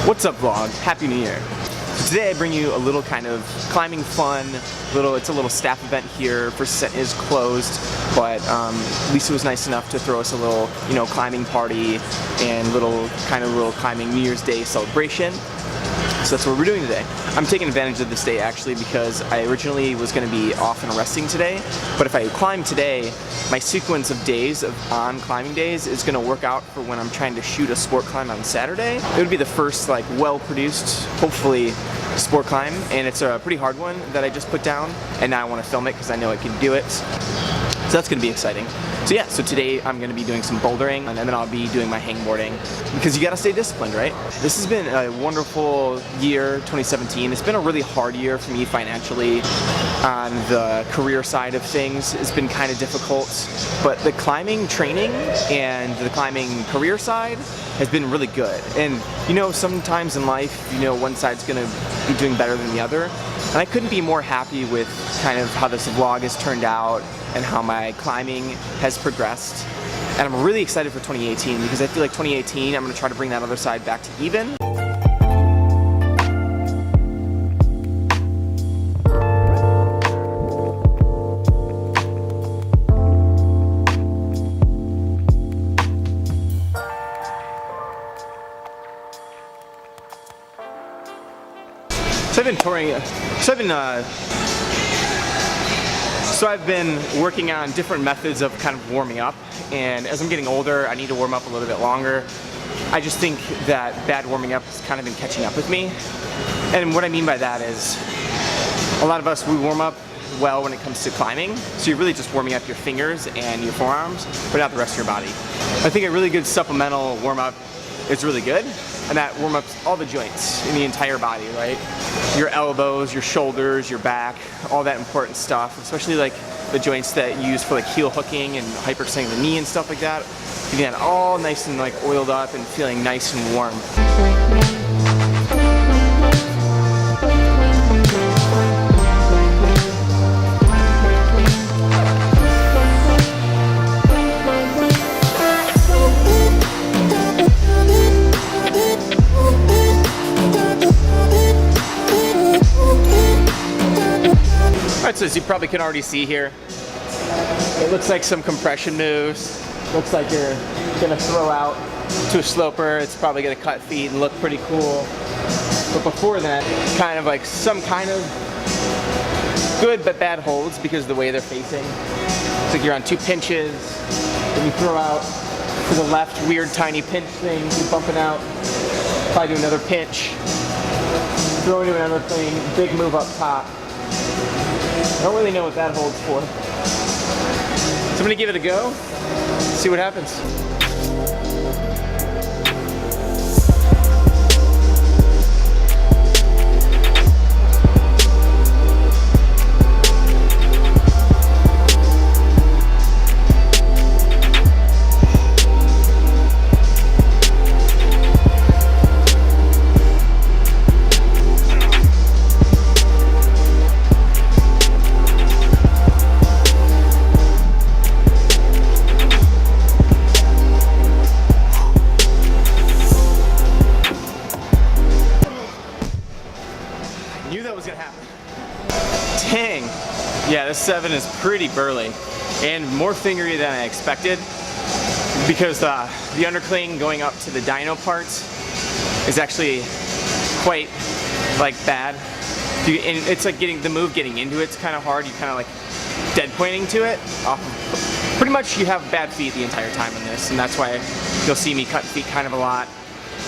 What's up, vlog? Happy New Year. So today I bring you a little kind of climbing fun, it's a little staff event here. First set is closed, but Lisa was nice enough to throw us a little, climbing party and little climbing New Year's Day celebration. So that's what we're doing today. I'm taking advantage of this day actually because I originally was going to be off and resting today, but if I climb today, my sequence of days on climbing days is going to work out for when I'm trying to shoot a sport climb on Saturday. It would be the first well-produced, hopefully, sport climb, and it's a pretty hard one that I just put down, and now I want to film it because I know I can do it. So that's going to be exciting. So yeah, so today I'm going to be doing some bouldering, and then I'll be doing my hangboarding, because you got to stay disciplined, right? This has been a wonderful year, 2017. It's been a really hard year for me financially. On the career side of things, it's been kind of difficult, but the climbing training and the climbing career side has been really good. And sometimes in life, one side's going to be doing better than the other. And I couldn't be more happy with kind of how this vlog has turned out and how my climbing has progressed. And I'm really excited for 2018 because I feel like 2018, I'm going to try to bring that other side back to even. So I've been working on different methods of kind of warming up, and as I'm getting older, I need to warm up a little bit longer. I just think that bad warming up has kind of been catching up with me. And what I mean by that is, a lot of us, we warm up well when it comes to climbing, so you're really just warming up your fingers and your forearms, but not the rest of your body. I think a really good supplemental warm-up is really good, and that warm ups all the joints in the entire body, right? Your elbows, your shoulders, your back, all that important stuff, especially like the joints that you use for like heel hooking and hyperextending the knee and stuff like that. Getting that all nice and like oiled up and feeling nice and warm. Alright, so as you probably can already see here, it looks like some compression moves. Looks like you're gonna throw out to a sloper. It's probably gonna cut feet and look pretty cool. But before that, kind of like some kind of good but bad holds because of the way they're facing. It's like you're on two pinches, then you throw out to the left, weird tiny pinch thing, you're bumping out, probably do another pinch, throw into another thing, big move up top. I don't really know what that holds for. So I'm gonna give it a go, see what happens. Dang. Yeah, this 7 is pretty burly and more fingery than I expected because the undercling going up to the dyno parts is actually quite bad. And it's like getting into it's kind of hard. You kind of like dead pointing to it. Pretty much you have bad feet the entire time in this, and that's why you'll see me cut feet kind of a lot.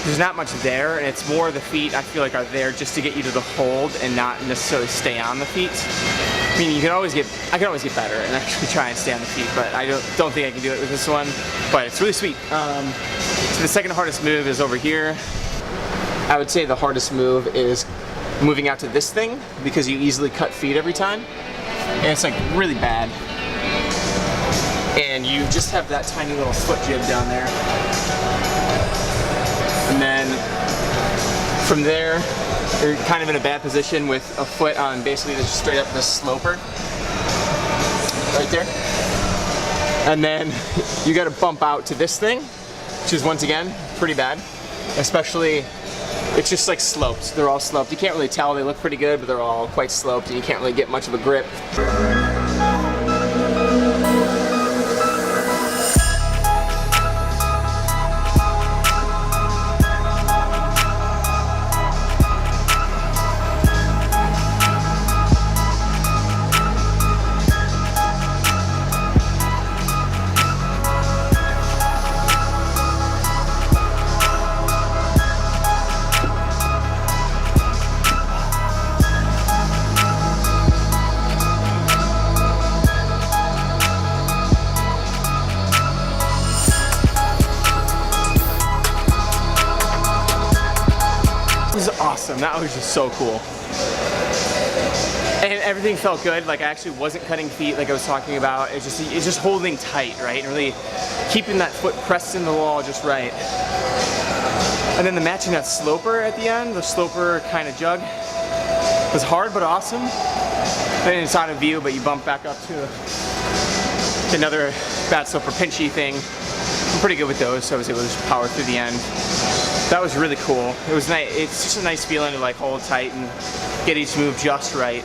There's not much there, and it's more the feet I feel like are there just to get you to the hold and not necessarily stay on the feet. I mean, I can always get better and actually try and stay on the feet, but I don't think I can do it with this one. But it's really sweet. So the second hardest move is over here. I would say the hardest move is moving out to this thing because you easily cut feet every time, and it's like really bad. And you just have that tiny little foot jib down there. And then from there, you're kind of in a bad position with a foot on basically just straight up the sloper. Right there. And then you gotta bump out to this thing, which is once again, pretty bad. Especially It's just like sloped. They're all sloped. You can't really tell. They look pretty good, but they're all quite sloped and you can't really get much of a grip. Awesome, that was just so cool. And everything felt good, like I actually wasn't cutting feet like I was talking about. It's just holding tight, right? And really keeping that foot pressed in the wall just right. And then the matching that sloper at the end, the sloper kind of jug, was hard but awesome. Then it's out of view, but you bump back up to another bad sloper pinchy thing. I'm pretty good with those, so I was able to just power through the end. That was really cool. It was nice. It's just a nice feeling to like hold tight and get each move just right.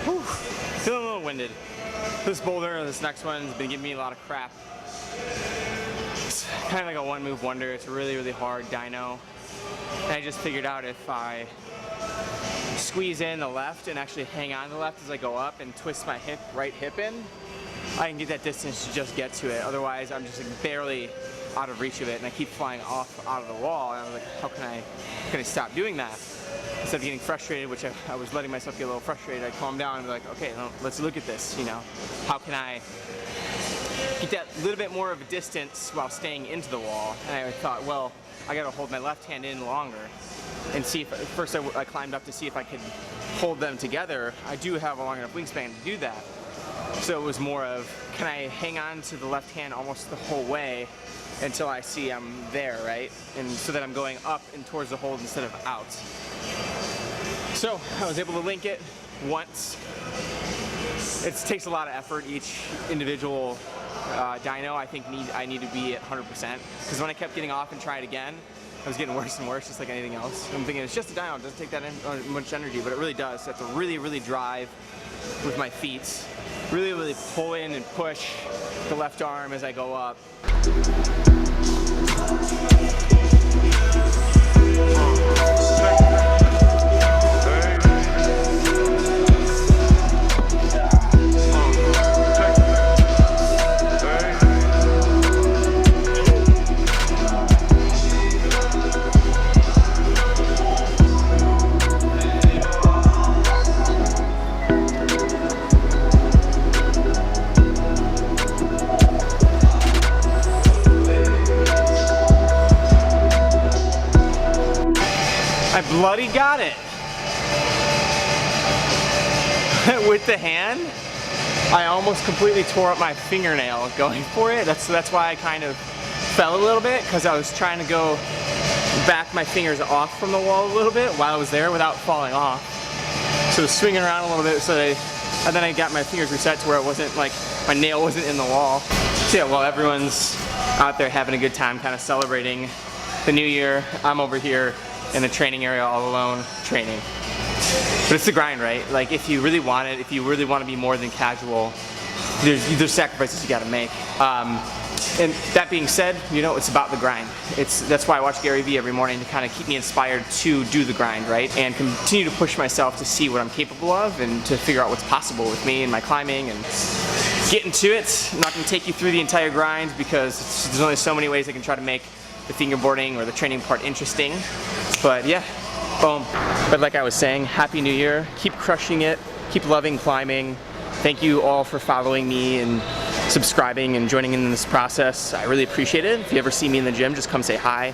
Whew. Feeling a little winded. This boulder, this next one, has been giving me a lot of crap. It's kind of like a one move wonder. It's really, really hard dyno. And I just figured out if I squeeze in the left and actually hang on to the left as I go up and twist my right hip in, I can get that distance to just get to it. Otherwise, I'm just like barely out of reach of it and I keep flying off out of the wall. And I was like, how can I stop doing that? Instead of getting frustrated, which I was letting myself get a little frustrated, I calm down and be like, okay, let's look at this, you know. How can I get that little bit more of a distance while staying into the wall? And I thought, well, I gotta hold my left hand in longer and see if, first I climbed up to see if I could hold them together. I do have a long enough wingspan to do that. So it was more of, can I hang on to the left hand almost the whole way until I see I'm there, right? And so that I'm going up and towards the hold instead of out. So I was able to link it once. It takes a lot of effort, each individual dyno. I think I need to be at 100%, because when I kept getting off and try it again, I was getting worse and worse, just like anything else. I'm thinking it's just a dyno, it doesn't take that much energy, but it really does. So I have to really, really drive with my feet, really, really pull in and push the left arm as I go up. I bloody got it. With the hand, I almost completely tore up my fingernail going for it. That's why I kind of fell a little bit, because I was trying to go back my fingers off from the wall a little bit while I was there without falling off. So I was swinging around a little bit, and then I got my fingers reset to where it wasn't like my nail wasn't in the wall. So yeah, while everyone's out there having a good time, kind of celebrating the new year, I'm over here in the training area all alone training. But it's the grind, right? Like if you really want it, if you really want to be more than casual, there's sacrifices you got to make. And that being said, you know, it's about the grind. That's why I watch Gary Vee every morning, to kind of keep me inspired to do the grind, right? And continue to push myself to see what I'm capable of and to figure out what's possible with me and my climbing and getting to it. I'm not going to take you through the entire grind, because there's only so many ways I can try to make the fingerboarding or the training part interesting. But yeah, boom. But like I was saying, Happy New Year. Keep crushing it. Keep loving climbing. Thank you all for following me and subscribing and joining in this process. I really appreciate it. If you ever see me in the gym, just come say hi.